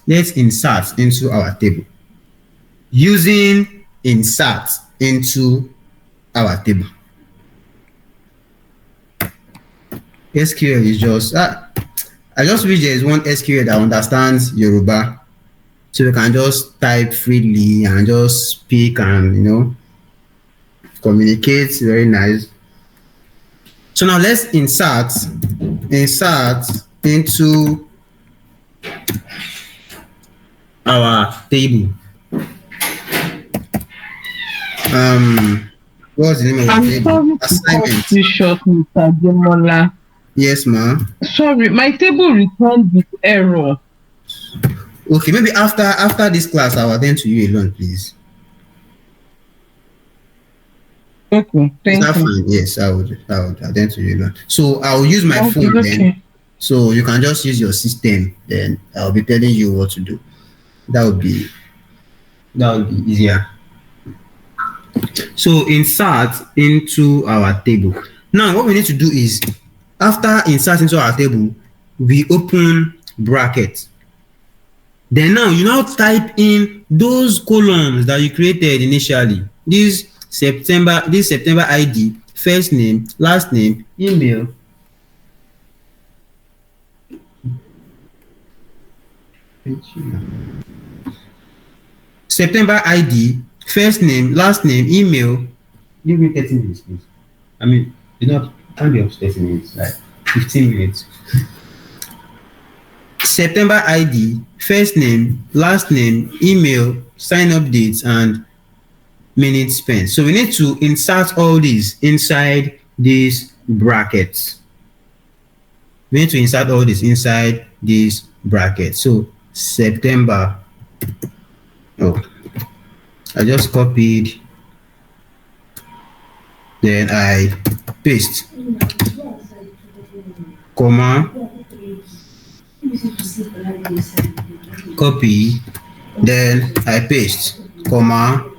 let's insert into our table. Using insert into our table. SQL is just I just wish there is one SQL that understands Yoruba, so we can just type freely and just speak and communicate. Very nice. So now let's insert into our table. What's the name of the table? Assignment. Sorry to cut you short, Mr. Demola. Yes, ma'am. Sorry, my table returned with error. Okay, maybe after this class, I'll attend to you alone, please. Okay, thank you. Fine? Yes, I would attend to you alone. So I'll use my phone then. So you can just use your system. Then I'll be telling you what to do. That would be easier. So insert into our table. Now what we need to do is, after insert into our table, we open bracket. Then now you now type in those columns that you created initially. This September ID, first name, last name, email. September ID, first name, last name, email. Give me 30 minutes, please. I mean, can't be up to 30 minutes, like 15 minutes. September ID, first name, last name, email, sign up dates, and minutes spent. So we need to insert all these inside these brackets. We need to insert all this inside these brackets. So September. Oh, I just copied. Then I paste. Comma. Copy. Then I paste. Comma.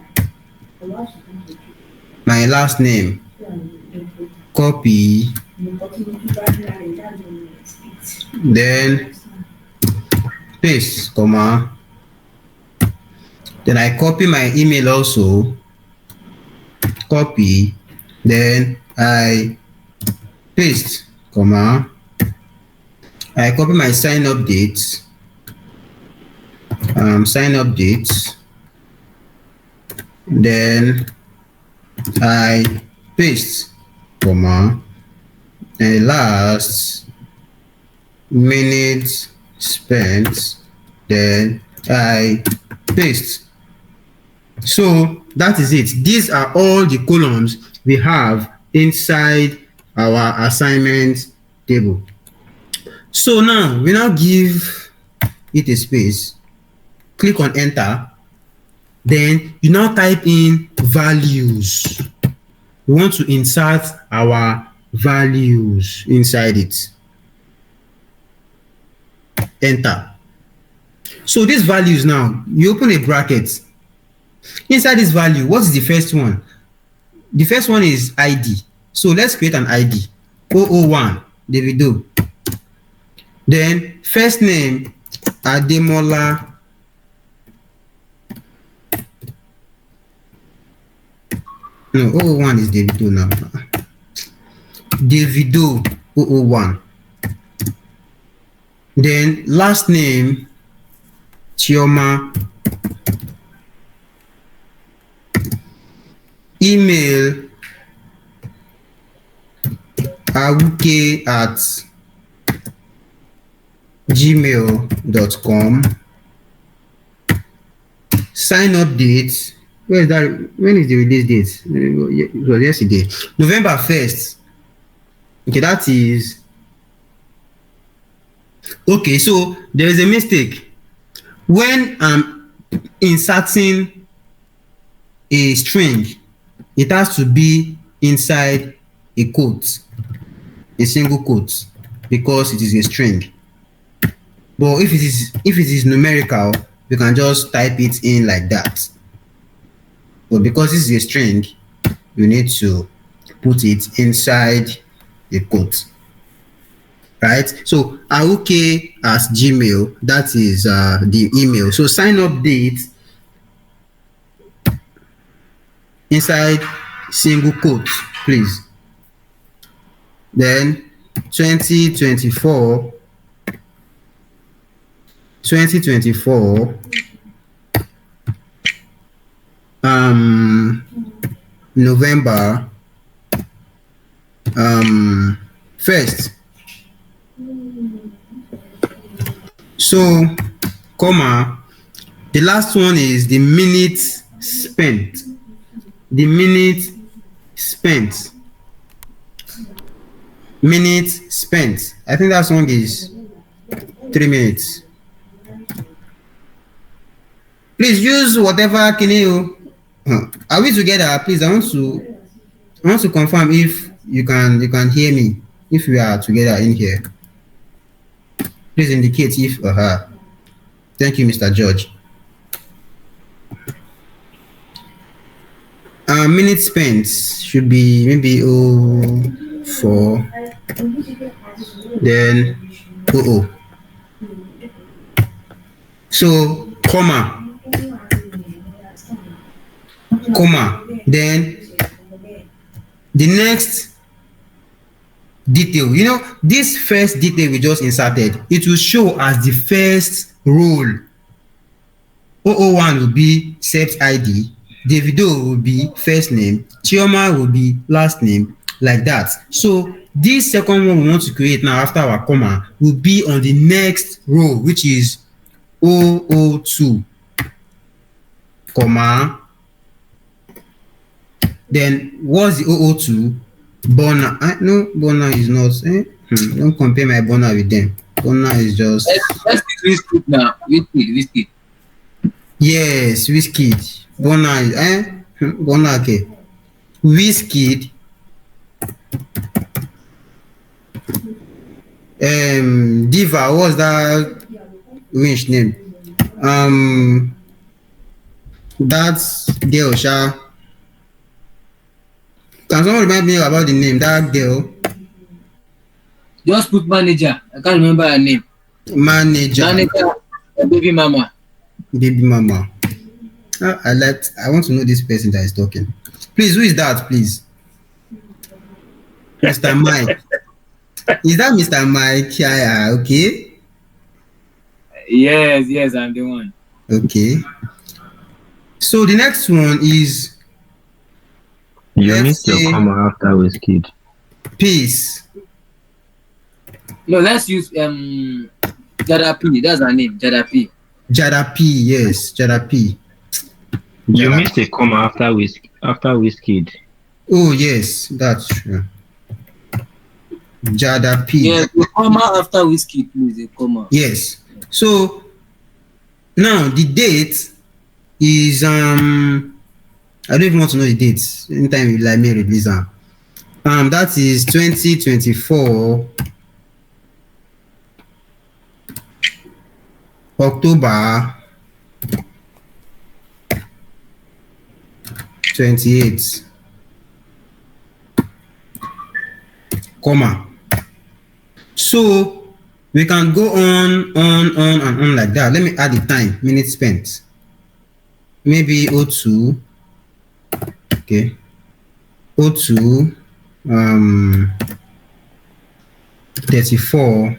My last name. Copy. Then paste. Comma. Then I copy my email also. Copy. Then I paste. Comma. I copy my sign up dates. Then I paste. Comma. And last, minutes spent. Then I paste. So that is it. These are all the columns we have inside our assignment table. So now we give it a space, click on enter, then you now type in values. We want to insert our values inside it. Enter. So these values now, you open a bracket. Inside this value, what is the first one? The first one is ID. So let's create an ID. 001, Davido. Then first name, Ademola. No, 001 is Davido now. Davido 001. Then last name, Chioma. Email, awuke@gmail.com. Sign up date. Where is that? When is the release date? It was yesterday. November 1st. Okay, that is. Okay, so there is a mistake. When I'm inserting a string, it has to be inside a quote, a single quote, because it is a string. But if it is numerical, we can just type it in like that. But because this is a string, you need to put it inside the quote. right? So aoke@gmail, that is the email. So sign up date inside single quote, please. Then 2024, 2024, November 1st. So, comma, the last one is the minutes spent. The minutes spent. Minutes spent. I think that song is 3 minutes. Please use whatever can you. Are we together? Please, I want to confirm if you can hear me. If we are together in here, please indicate if thank you, Mr. George. Minutes spent should be maybe 04, then 00. So comma, then the next detail. This first detail we just inserted, it will show as the first role. 001 will be set ID, Davido will be first name, Chioma will be last name, like that. So this second one we want to create now after our comma will be on the next row, which is 002, comma. Then what's the 002? Burner. No, burner is not. Don't compare my burner with them. Burner is just. Let's use Wizkid now. Wizkid. Yes, Wizkid. Burner is burner, okay. Wizkid. Diva, what's that winch name? That's girl, Sha. Can someone remind me about the name? That girl. Just put manager. I can't remember her name. Manager. Baby mama. Baby mama. I want to know this person that is talking. Please, who is that, please? Mr. Mike. Is that Mr. Mike? Yeah, okay. Yes, I'm the one. Okay. So the next one is. You missed your comma after Wizkid. Peace. No, let's use Jada P. That's her name, Jada P. Jada P, yes, Jada P. You missed a comma after Wizkid. Oh yes, that's true. Jada P. Yeah, the comma after Wizkid, please, a comma. Yes. So now the date is I don't even want to know the dates. Anytime you like me release them. That is 2024 October 28th, comma. So we can go on and on like that. Let me add the time, minutes spent. Maybe 02. Okay. 02 34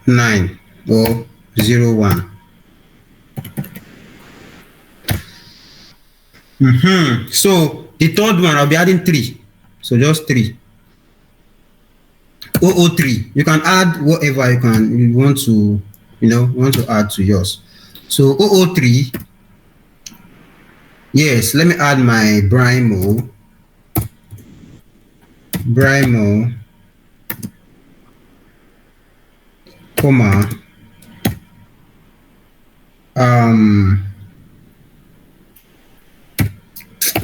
9 or 01. So the third one I'll be adding 3. So just 3. 003. You can add whatever you want to add to yours. So 003. Yes, let me add my Brimo, comma.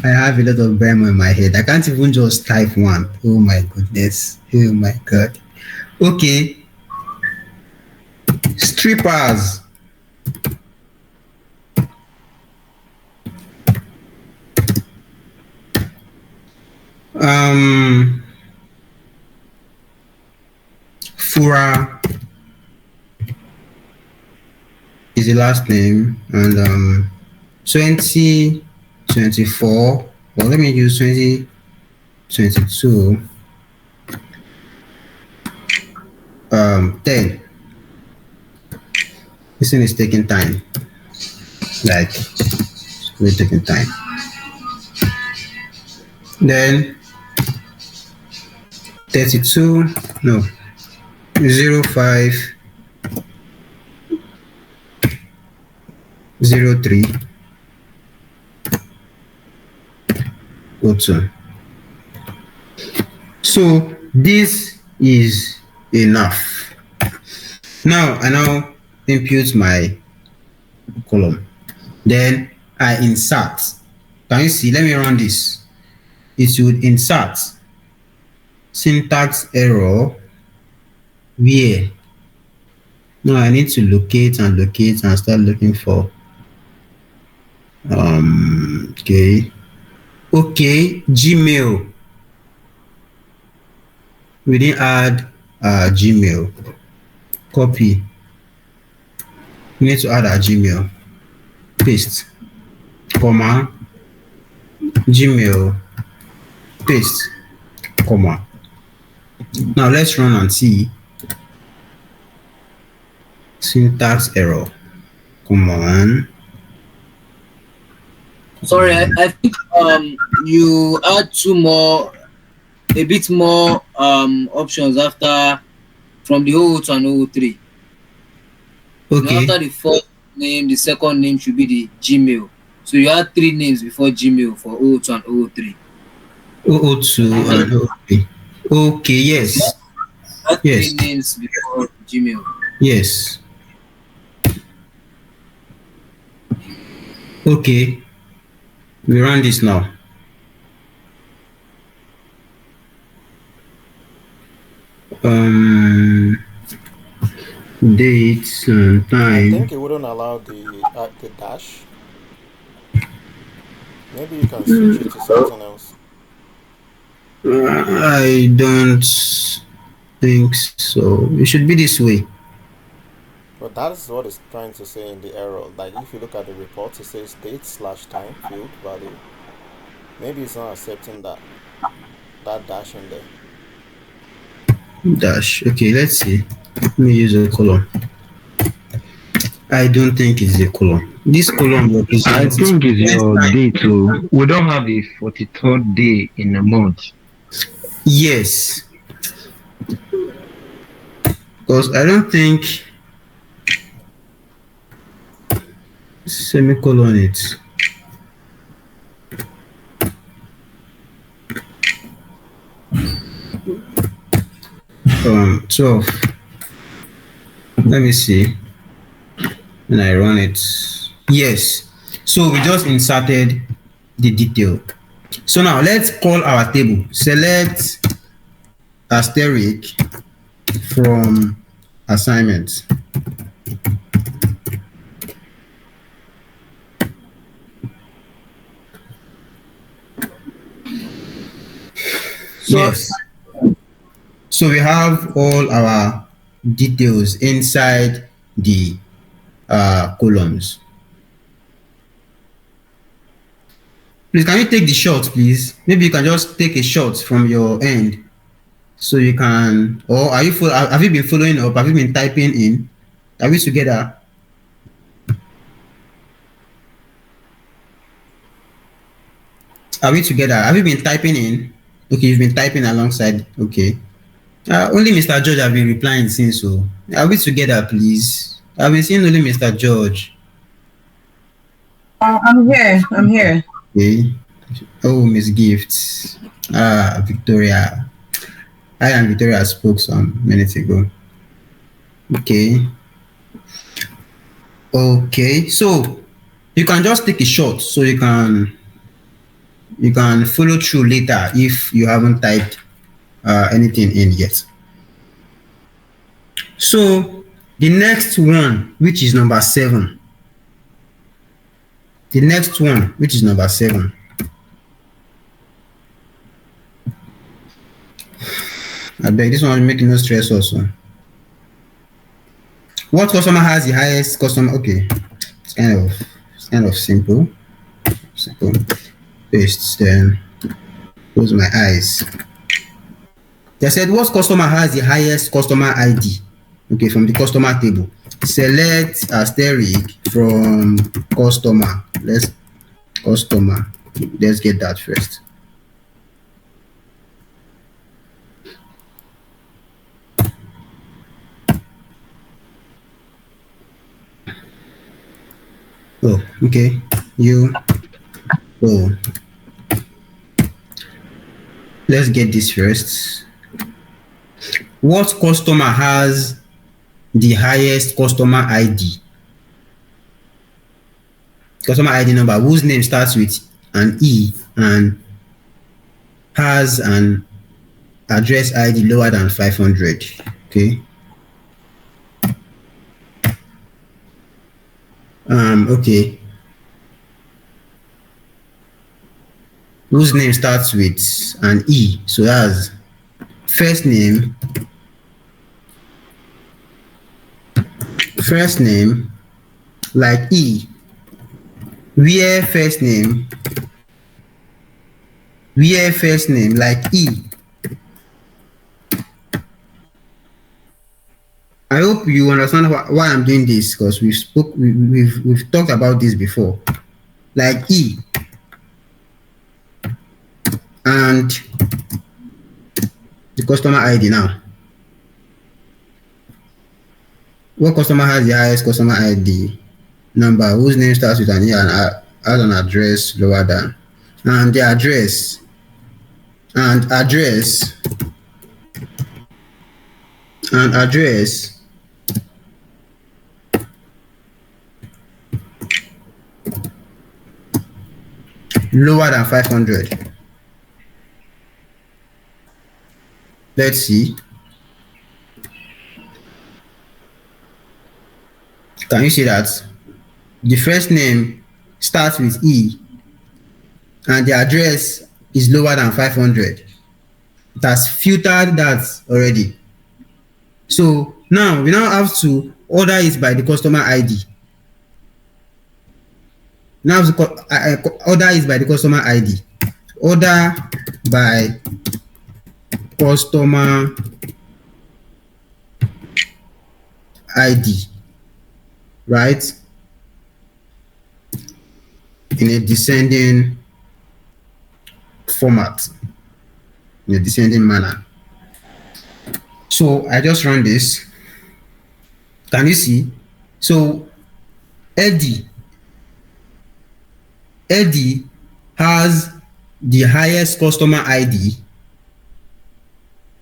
I have a lot of Brimo in my head. I can't even just type one. Oh my goodness. Oh my God. Okay. Strippers. Fura is the last name, and 2024. Well, let me use 2022. 10. This thing is taking time. Like, we're taking time. Then 32. No. 05 03 02. So this is enough. Now I now impute my column. Then I insert. Can you see? Let me run this. It should insert syntax error where. Now I need to locate and start looking for okay Gmail. We didn't add Gmail. Copy. We need to add our Gmail. Paste. Comma. Gmail. Paste. Comma. Now let's run and see. Syntax error. Come on. Sorry, I think you add a bit more options after from the 002 and 003. Okay. After the first name, the second name should be the Gmail. So you had 3 names before Gmail for 002 and 003. 002 and 03. Okay, yes. Yes. 3 names before Gmail. Yes. Okay. We run this now. Dates and time. I think it wouldn't allow the dash. Maybe you can switch it to something else. I don't think so. It should be this way. But that is what it's trying to say in the error. Like if you look at the report, it says date/time field value. Maybe it's not accepting that dash in there. Dash. Okay, let's see. Let me use a column. I don't think it's a column. This column represents. I think it's your day too. We don't have a 43rd day in a month. Yes. Because I don't think semicolon it. So let me see when I run it. Yes, so we just inserted the detail. So now let's call our table. Select asterisk from assignment. Yes. So we have all our details inside the columns. Please, can you take the shot, please? Maybe you can just take a shot from your end, so you can. Or are you? Have you been following up? Have you been typing in? Are we together? Are we together? Have you been typing in? Okay, you've been typing alongside. Okay. Only Mr. George have been replying since. So are we together, please? I've been seeing only Mr. George. I'm here. Okay. Oh, Miss Gift. Victoria. I and Victoria spoke some minutes ago. Okay. Okay. So you can just take a shot, so you can follow through later if you haven't typed anything in yet. So the next one, which is number 7. The next one, which is number 7. I beg, this one will make no stress also. What customer has the highest customer? Okay, it's kind of simple. Simple. Paste. Then close my eyes. They said what customer has the highest customer ID? Okay, from the customer table. Select asterisk from customer. Customer. Let's get that first. Oh, okay. You. Oh, let's get this first. What customer has the highest customer ID? Customer ID number whose name starts with an E and has an address ID lower than 500. Okay. Okay. Whose name starts with an E. So that's first name like E, where first name like E. I hope you understand why I'm doing this, because we've talked about this before. Like E and the customer ID now. What customer has the highest customer ID number whose name starts with an E and has an address lower than, and the address lower than 500. Let's see. Can you see that? The first name starts with E and the address is lower than 500. It has filtered that already. So now we now have to order it by the customer ID. Now order is by the customer ID. Order by customer ID, right? In a descending format, in a descending manner. So I just run this. Can you see? So Eddie has the highest customer ID,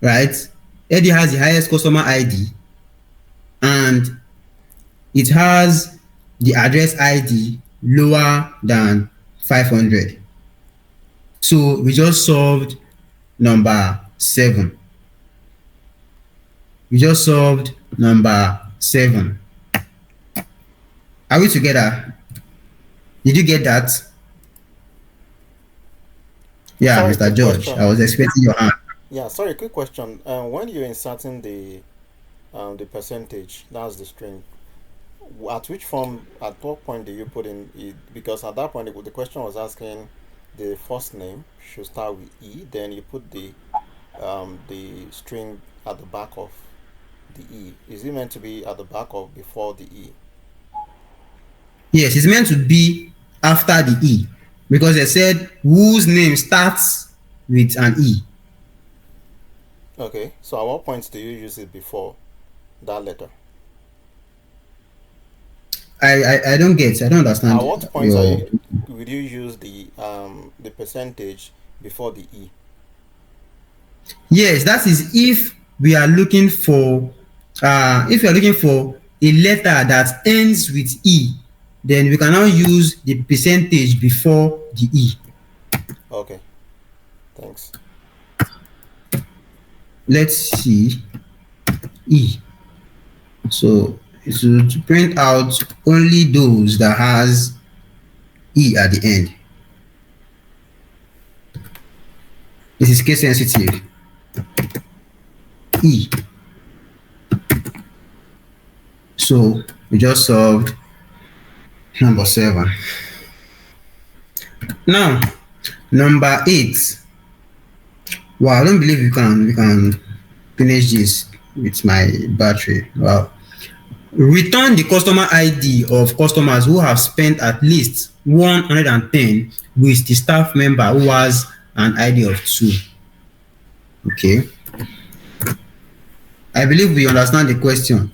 right? Eddie has the highest customer ID and it has the address ID lower than 500. So we just solved number 7. We just solved number 7. Are we together? Did you get that? Yeah, Sorry, Mr. quick George, I question. was expecting your hand. Yeah, sorry, quick question. When you're inserting the percentage, that's the string. At which form, at what point do you put in it? Because at that point, the question was asking the first name should start with E, then you put the string at the back of the E. Is it meant to be at the back or before the E? Yes, it's meant to be after the E because they said whose name starts with an E. Okay, so at what point do you use it before that letter? I don't get. I don't understand At what point your. would you use the percentage before the E? Yes, that is if we are looking for a letter that ends with E, then we can now use the percentage before the E. Okay, thanks. Let's see E. So it will print out only those that has E at the end. This is case sensitive. E. So we just solved number 7. Now number 8. Wow, I don't believe we can finish this with my battery. Wow. Return the customer ID of customers who have spent at least 110 with the staff member who has an ID of 2. Okay. I believe we understand the question.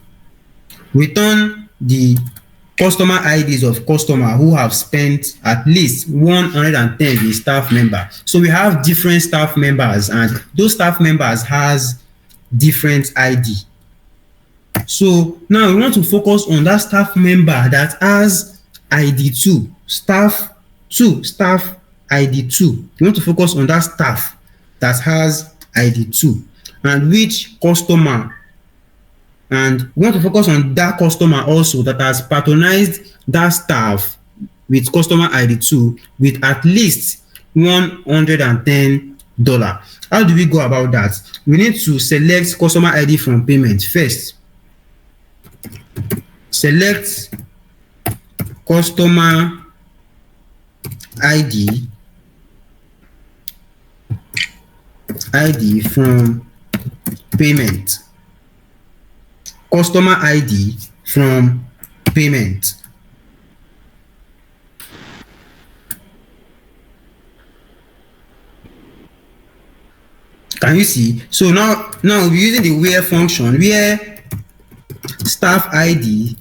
Return the customer IDs of customer who have spent at least 110 with staff member. So we have different staff members and those staff members has different ID. So now we want to focus on that staff member that has ID 2, staff ID 2. We want to focus on that staff that has ID 2 and which customer, and we want to focus on that customer also that has patronized that staff with customer ID 2 with at least $110. How do we go about that? We need to select customer ID from payment first. Select customer ID from payment. Customer ID from payment. Can you see? So now we'll be using the where function where staff ID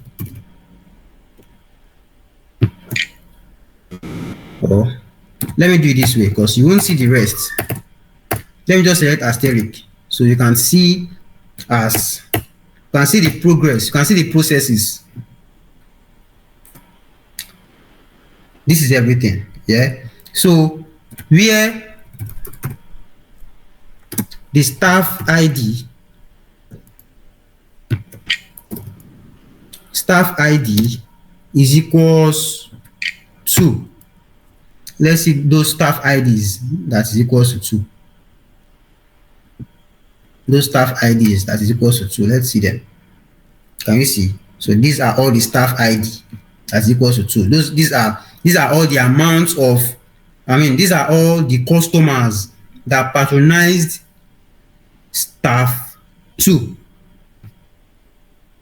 or let me do it this way because you won't see the rest. Let me just select asterisk so you can see the progress, you can see the processes. This is everything. Yeah. So where the staff ID is equals to, let's see those staff IDs that is equals to 2. Those staff IDs that is equals to 2. Let's see them. Can you see? So these are all the staff ID that's equals to 2. These are all the amounts of, these are all the customers that patronized staff 2.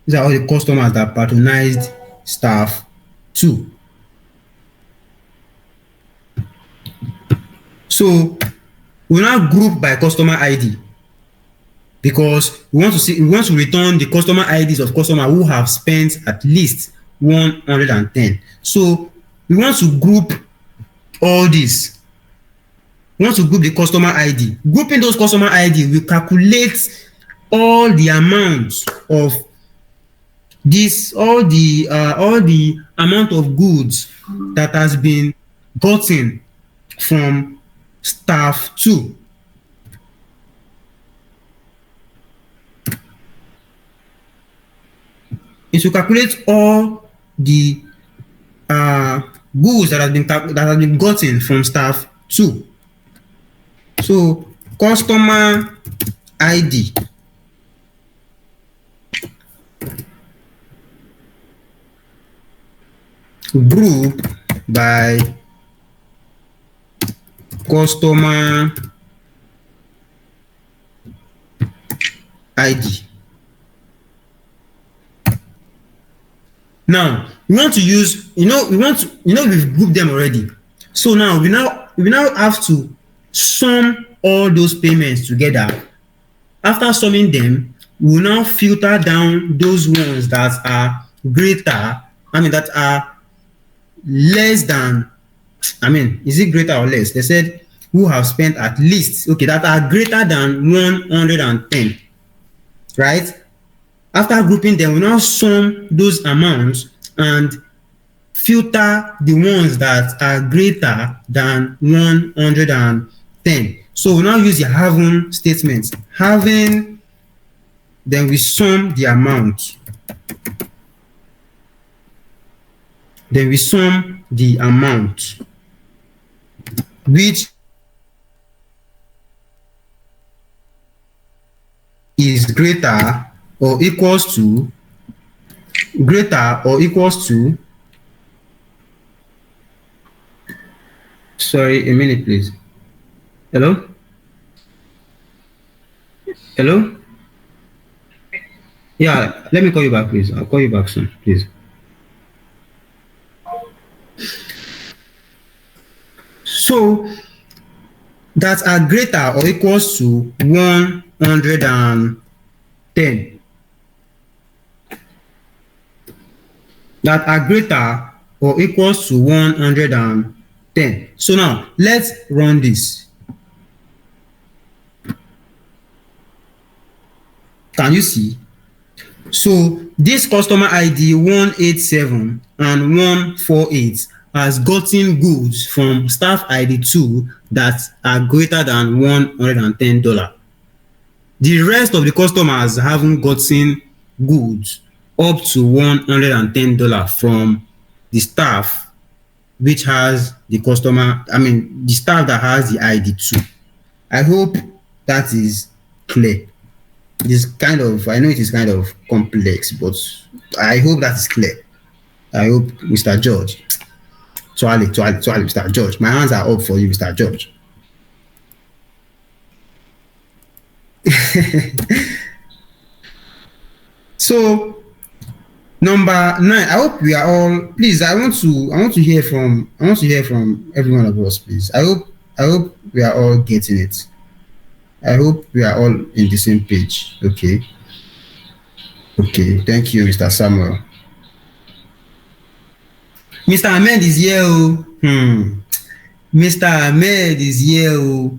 These are all the customers that patronized staff 2. So we now group by customer ID because we want to return the customer IDs of customer who have spent at least 110. So we want to group all this. We want to group the customer ID. Grouping those customer ID, we calculate all the amounts of this, all the amount of goods that has been gotten from staff 2. It will calculate all the goods that have been gotten from staff 2. So customer ID group by customer ID. Now we want to use, we've grouped them already. So now we now have to sum all those payments together. After summing them, we will now filter down those ones that are greater, that are less than, is it greater or less? They said who have spent at least, okay, that are greater than 110, right? After grouping them, we now sum those amounts and filter the ones that are greater than 110. So we now use the having statement. Having, then we sum the amount. Then we sum the amount, which is greater or equals to greater or equals to, sorry, a minute please. Hello? Hello? Yeah, let me call you back please. I'll call you back soon, please. So that are greater or equals to 110. That are greater or equals to 110. So now let's run this. Can you see? So this customer ID 187 and 148 has gotten goods from staff ID 2 that are greater than $110. The rest of the customers haven't gotten goods up to $110 from the staff which has the the staff that has the ID 2. I hope that is clear. It is kind of, I know it is kind of complex, but I hope that is clear. I hope Mr. George, Mr. George, my hands are up for you, Mr. George. So number 9, I hope we are all, please, I want to hear from every one of us, please. I hope we are all getting it. I hope we are all in the same page. Okay. Okay, thank you, Mr. Samuel. Mr. Ahmed is here. Mr. Ahmed is here.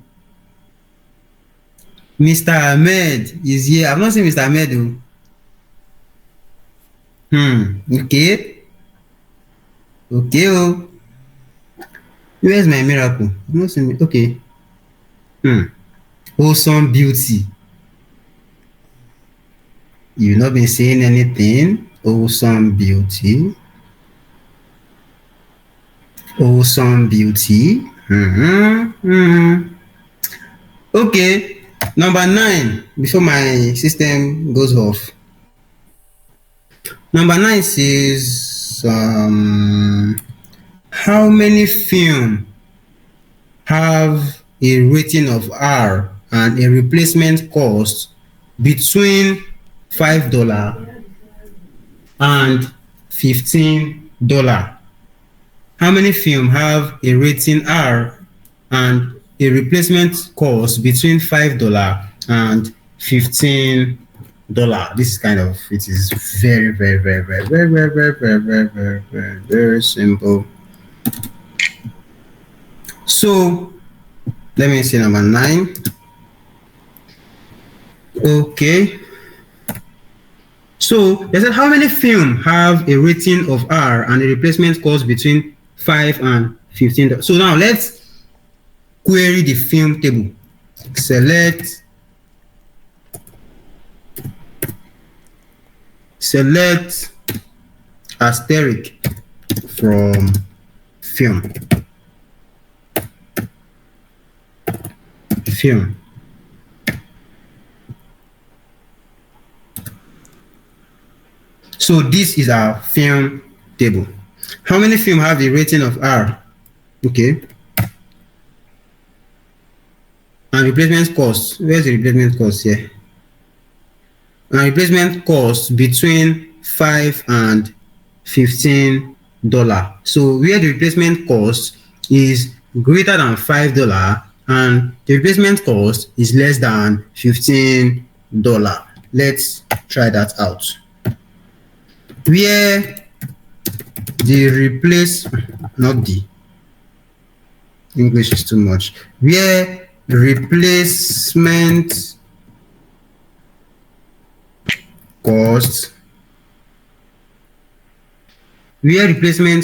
Mr. Ahmed is here. I've not seen Mr. Ahmed. Okay. Okay. Where's my miracle? I've not seen it. Okay. Wholesome beauty. You've not been saying anything. Wholesome beauty. Wholesome beauty. Okay. Number 9, before my system goes off. Number 9 says, how many film have a rating of R and a replacement cost between $5 and $15? How many film have a rating R and a replacement cost between $5 and $15? This is kind of, it is very, very, very, very, very, very, very, very, very, very, very, very simple. So let me see number 9. Okay. So they said how many film have a rating of R and a replacement cost between $5 and $15? So now let's query the film table. Select asterisk from film. So this is our film table. How many film have a rating of R? Okay. And replacement cost. Where's the replacement cost here? And replacement cost between $5 and $15. So where the replacement cost is greater than $5 and the replacement cost is less than $15. Let's try that out. Where the English is too much. Where replacement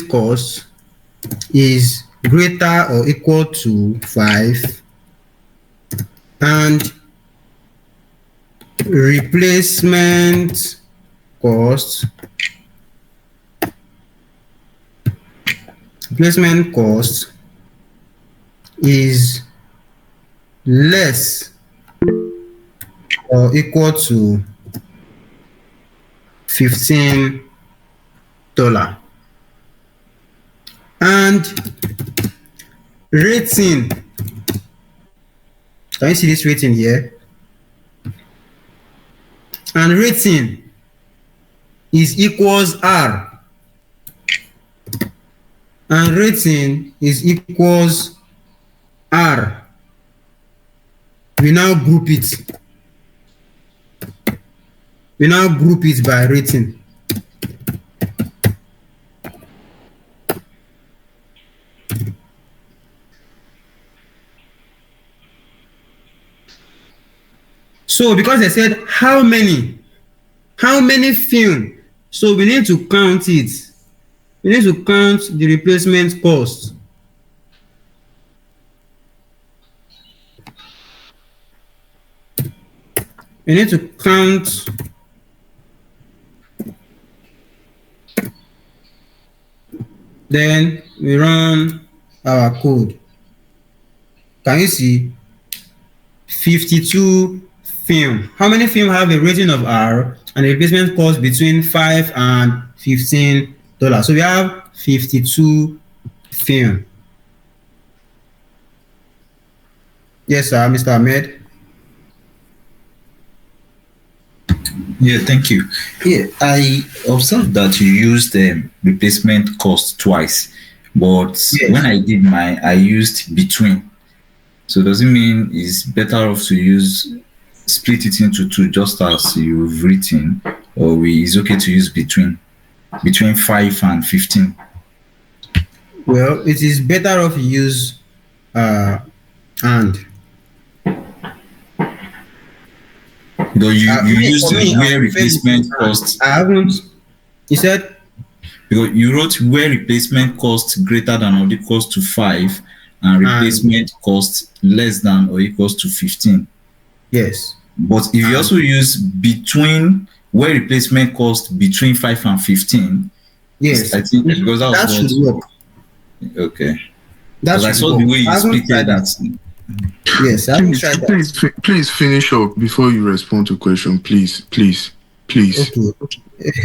cost is greater or equal to 5 and replacement cost is less or equal to $15. dollar. And rating, can you see this rating here? And rating is equals R, and rating is equals R. We now group it. We now group it by rating. So because they said how many film, so we need to count it. We need to count the replacement cost. We need to count then we run our code. Can you see 52 film? How many film have a rating of R and a replacement cost between $5 and $15? So we have 52 film. Yes, sir, Mr. Ahmed. Yeah, thank you. Yeah, I observed that you used the replacement cost twice, but Yes. when I did mine, I used between. So does it mean it's better off to split it into two, just as you've written, or it's okay to use between 5 and 15? Well, it is better off use and. Because you Me, used for me, where I prefer replacement using cost, I haven't. You said because you wrote where replacement cost greater than or equals to 5 and replacement cost less than or equals to 15. yes. But if you also use between, where replacement cost between 5 and 15, Yes. I think because that should work. Okay. That Because I should saw work. the way you I haven't split tried that. Yes, I haven't tried that. Please finish up before you respond to question. Please. Okay.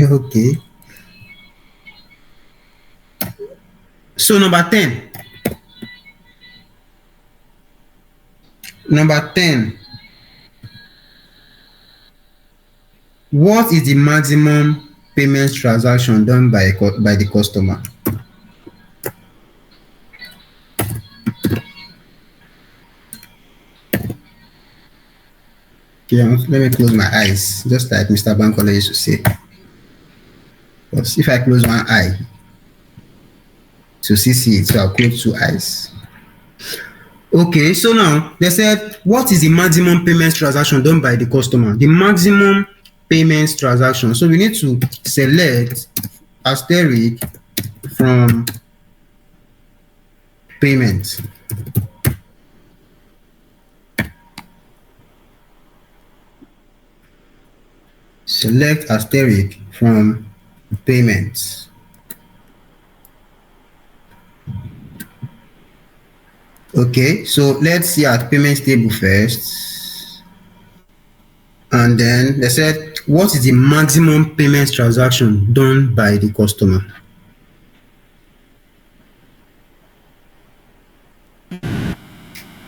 Okay. So number 10. Number 10. What is the maximum payment transaction done by the customer? Okay, let me close my eyes, just like Mr. Bankole used to say. Because if I close one eye to see it, so I'll close two eyes. Okay, so now they said, what is the maximum payment transaction done by the customer? The maximum payment transaction. So we need to select asterisk from payment. Select asterisk from payments. Okay, so let's see at payments table first. And then they said, what is the maximum payment transaction done by the customer?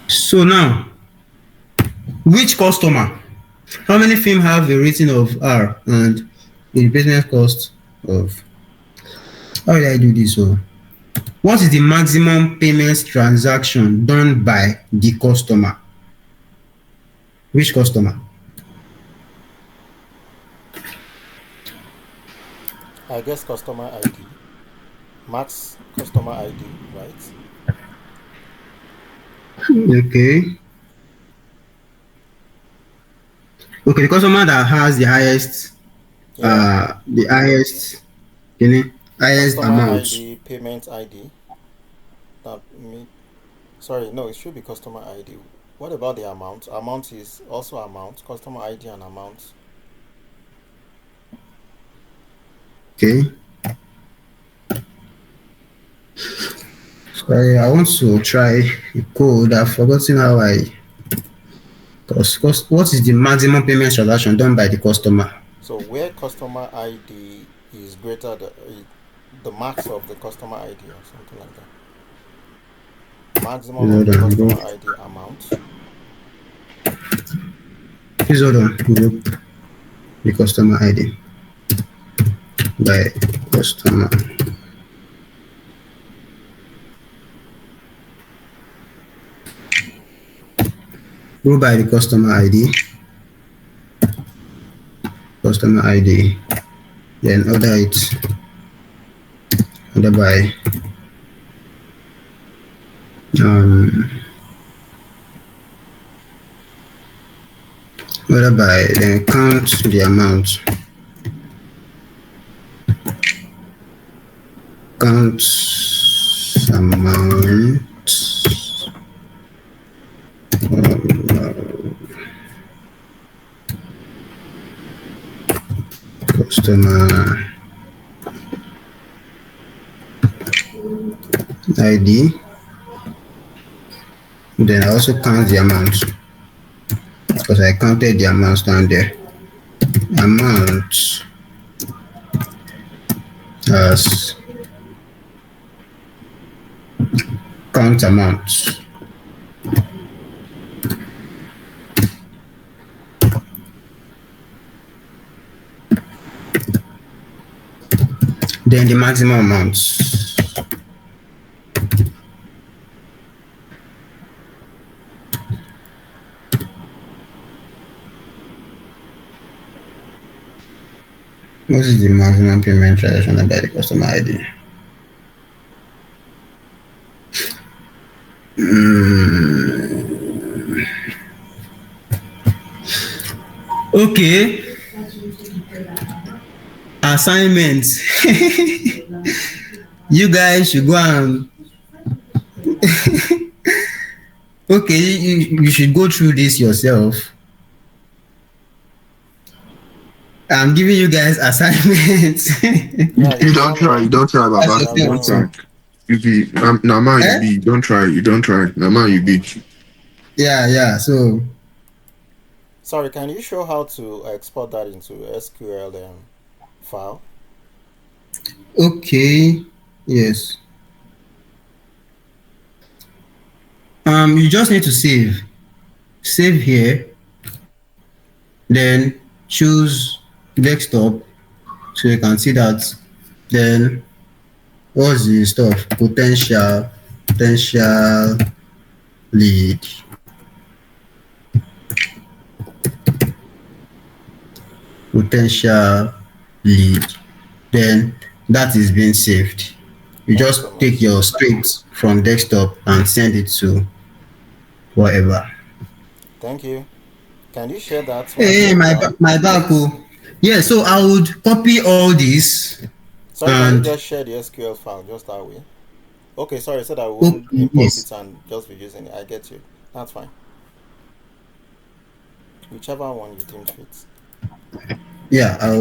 So now, which customer? How many film have a rating of R and the replacement cost of? How did I do this? So, what is the maximum payments transaction done by the customer? Which customer? I guess customer ID. Max customer ID, right? Okay. Okay, the customer that has the highest, highest Customer amount. ID, payment ID. Sorry, no, it should be customer ID. What about the amount? Amount is also amount. Customer ID and amount. Okay. Sorry, I want to try a code. I've forgotten how because what is the maximum payment transaction done by the customer? So where customer ID is greater than the max of the customer ID or something like that. Maximum Please of hold the on. customer Group. ID amount. Please hold on. Group the customer ID by customer. Group by the customer ID. Customer ID. Then order by um then count the amount. Count amount. Customer ID. Then I also count the amount because I counted the amounts down there. Amount as count amount. Then the maximum amount. What is the maximum payment transaction by the customer ID? Okay. Assignments. You guys should go and okay, you should go through this yourself. I'm giving you guys assignments. Yeah, You don't try. You don't try, That's Baba. your You thing don't too. try. You be Nama, you Eh? be. Don't try. You don't try. Nama, you be. Yeah. So sorry, can you show how to export that into SQL file? okay. Yes. You just need to save. Save here. Then choose desktop so you can see that. Then what's the stuff? Potential lead. Potential lead. Then that is being saved. You Thank you so just take much. your script from desktop and send it to whatever. Thank you. Can you share that once Hey, you're done? my back. Oh. Yeah, so I would copy all this Sorry, can you and just share the SQL file just that way? Okay, sorry, so that I okay, won't import yes. it and just be using it. I get you. That's fine. Whichever one you deem fit. Yeah, I'll